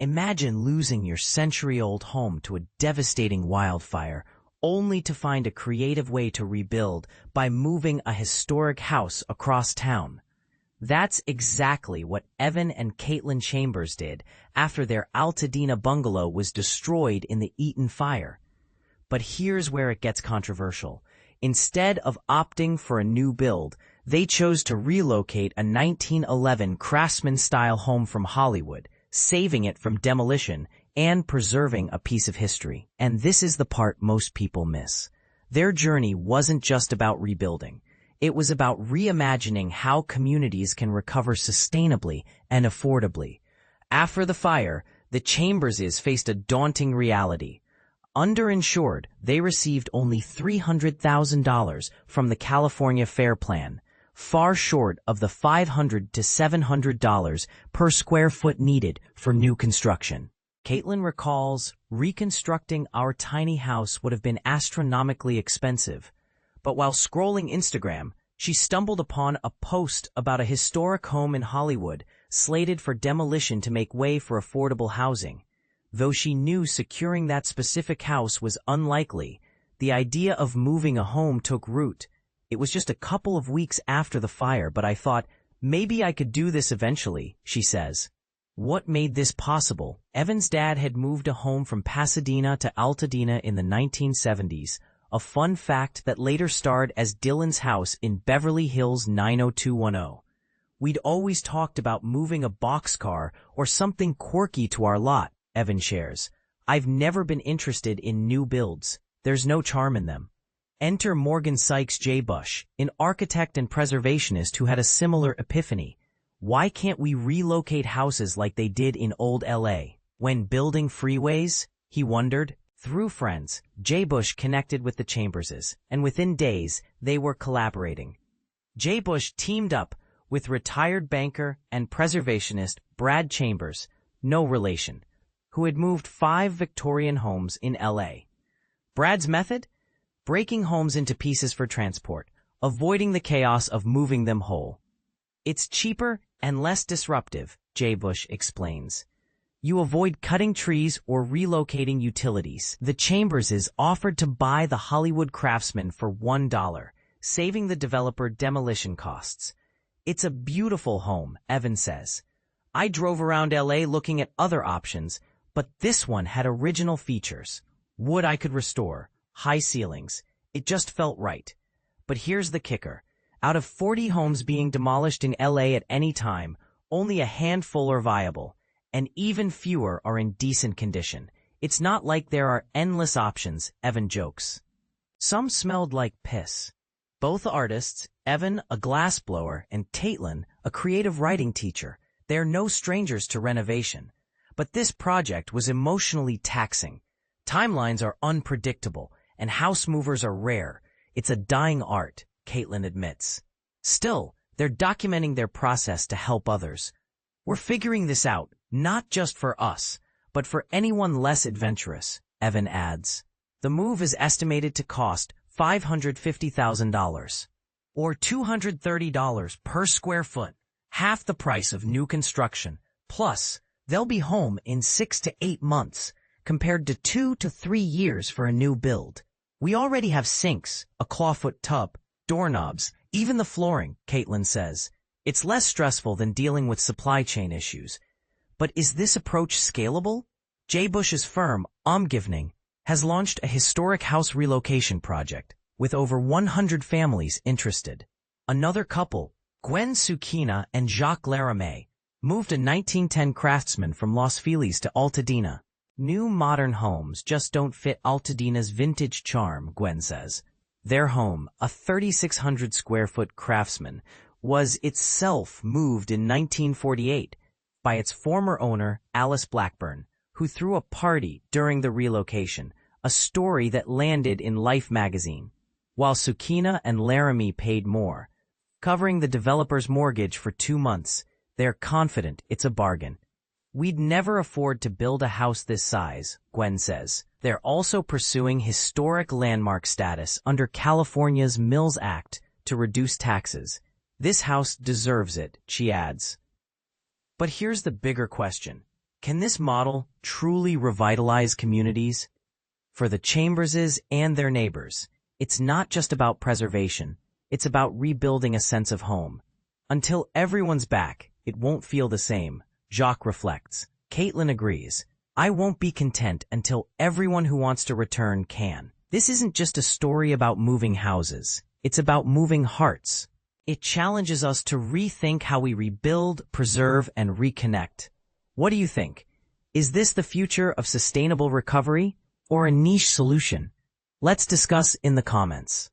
Imagine losing your century-old home to a devastating wildfire, only to find a creative way to rebuild by moving a historic house across town. That's exactly what Evan and Caitlin Chambers did after their Altadena bungalow was destroyed in the Eaton Fire. But here's where it gets controversial. Instead of opting for a new build, they chose to relocate a 1911 Craftsman-style home from Hollywood, saving it from demolition and preserving a piece of history. And this is the part most people miss. Their journey wasn't just about rebuilding. It was about reimagining how communities can recover sustainably and affordably. After the fire, the Chamberses faced a daunting reality. Underinsured, they received only $300,000 from the California Fair Plan, far short of the $500 to $700 per square foot needed for new construction. Caitlin recalls, reconstructing our tiny house would have been astronomically expensive. But while scrolling Instagram, she stumbled upon a post about a historic home in Hollywood slated for demolition to make way for affordable housing. Though she knew securing that specific house was unlikely, the idea of moving a home took root. It was just a couple of weeks after the fire, but I thought, maybe I could do this eventually, she says. What made this possible? Evan's dad had moved a home from Pasadena to Altadena in the 1970s, a fun fact that later starred as Dylan's house in Beverly Hills 90210. We'd always talked about moving a boxcar or something quirky to our lot, Evan shares. I've never been interested in new builds. There's no charm in them. Enter Morgan Sykes J. Bush, an architect and preservationist who had a similar epiphany. Why can't we relocate houses like they did in old LA? When building freeways, he wondered. Through friends, J. Bush connected with the Chamberses, and within days, they were collaborating. J. Bush teamed up with retired banker and preservationist Brad Chambers, no relation, who had moved 5 Victorian homes in LA. Brad's method? Breaking homes into pieces for transport, avoiding the chaos of moving them whole. It's cheaper and less disruptive, J. Bush explains. You avoid cutting trees or relocating utilities. The Chamberses offered to buy the Hollywood Craftsman for $1, saving the developer demolition costs. It's a beautiful home, Evan says. I drove around LA looking at other options, but this one had original features. Wood I could restore, high ceilings. It just felt right. But here's the kicker. Out of 40 homes being demolished in LA at any time, only a handful are viable, and even fewer are in decent condition. It's not like there are endless options, Evan jokes. Some smelled like piss. Both artists, Evan, a glassblower, and Caitlin, a creative writing teacher, they're no strangers to renovation. But this project was emotionally taxing. Timelines are unpredictable, and house movers are rare. It's a dying art, Caitlin admits. Still, they're documenting their process to help others. We're figuring this out, not just for us, but for anyone less adventurous, Evan adds. The move is estimated to cost $550,000, or $230 per square foot, half the price of new construction. Plus, they'll be home in 6 to 8 months, compared to 2 to 3 years for a new build. We already have sinks, a clawfoot tub, doorknobs, even the flooring, Caitlin says. It's less stressful than dealing with supply chain issues. But is this approach scalable? J. Bush's firm, Omgivning, has launched a historic house relocation project, with over 100 families interested. Another couple, Gwen Sukina and Jacques Laramie, moved a 1910 Craftsman from Los Feliz to Altadena. New modern homes just don't fit Altadena's vintage charm, Gwen says. Their home, a 3,600 square foot Craftsman, was itself moved in 1948 by its former owner, Alice Blackburn, who threw a party during the relocation, a story that landed in Life magazine, while Sukina and Laramie paid more, covering the developer's mortgage for 2 months. They're confident it's a bargain. We'd never afford to build a house this size, Gwen says. They're also pursuing historic landmark status under California's Mills Act to reduce taxes. This house deserves it, she adds. But here's the bigger question. Can this model truly revitalize communities? For the Chamberses and their neighbors, it's not just about preservation, it's about rebuilding a sense of home. Until everyone's back, it won't feel the same, Jacques reflects. Caitlin agrees. I won't be content until everyone who wants to return can. This isn't just a story about moving houses. It's about moving hearts. It challenges us to rethink how we rebuild, preserve, and reconnect. What do you think? Is this the future of sustainable recovery or a niche solution? Let's discuss in the comments.